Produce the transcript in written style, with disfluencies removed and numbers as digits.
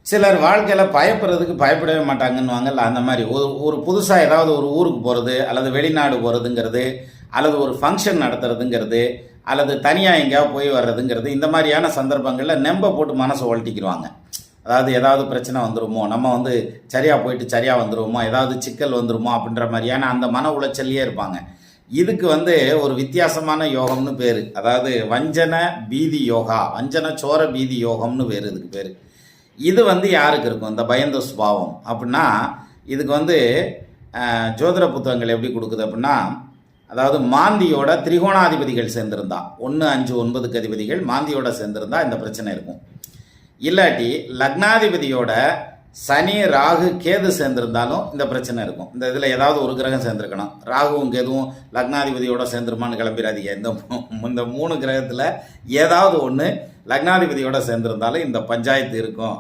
சிலர் வாழ்க்கையில் பயப்படுறதுக்கு பயப்படவே மாட்டாங்கன்னுவாங்கல்ல, அந்த மாதிரி ஒரு ஒரு புதுசாக ஏதாவது ஒரு ஊருக்கு போகிறது அல்லது வெளிநாடு போகிறதுங்கிறது அல்லது ஒரு ஃபங்க்ஷன் நடத்துறதுங்கிறது அல்லது தனியாக எங்கேயாவது போய் வர்றதுங்கிறது இந்த மாதிரியான சந்தர்ப்பங்களில் நெம்ப போட்டு மனசை ஒழட்டிக்கிடுவாங்க. அதாவது ஏதாவது பிரச்சனை வந்துருமோ, நம்ம வந்து சரியாக போயிட்டு சரியாக வந்துருவோமோ, ஏதாவது சிக்கல் வந்துருமோ அப்படின்ற மாதிரியான அந்த மன உளைச்சல்லையே இருப்பாங்க. இதுக்கு வந்து ஒரு வித்தியாசமான யோகம்னு பேர். அதாவது வஞ்சன பீதி யோகா, வஞ்சன சோர பீதி யோகம்னு பேர். இதுக்கு பேர். இது வந்து யாருக்கு இருக்கும் இந்த பயந்த சுபாவம் அப்படின்னா, இதுக்கு வந்து ஜோதிட புத்தகங்கள் எப்படி கொடுக்குது அப்படின்னா, அதாவது மாந்தியோட திரிகோணாதிபதிகள் சேர்ந்திருந்தா 1, 5, 9 அதிபதிகள் மாந்தியோட சேர்ந்திருந்தா இந்த பிரச்சனை இருக்கும். இல்லாட்டி லக்னாதிபதியோட சனி ராகு கேது சேர்ந்திருந்தாலும் இந்த பிரச்சனை இருக்கும். இந்த இதில் ஏதாவது ஒரு கிரகம் சேர்ந்துருக்கணும். ராகுவும் கேதுவும் லக்னாதிபதியோட சேர்ந்துருமான்னு கிளம்பிடாதீங்க. இந்த 3 கிரகத்தில் ஏதாவது ஒன்று லக்னாதிபதியோட சேர்ந்திருந்தாலும் இந்த பஞ்சாயத்து இருக்கும்.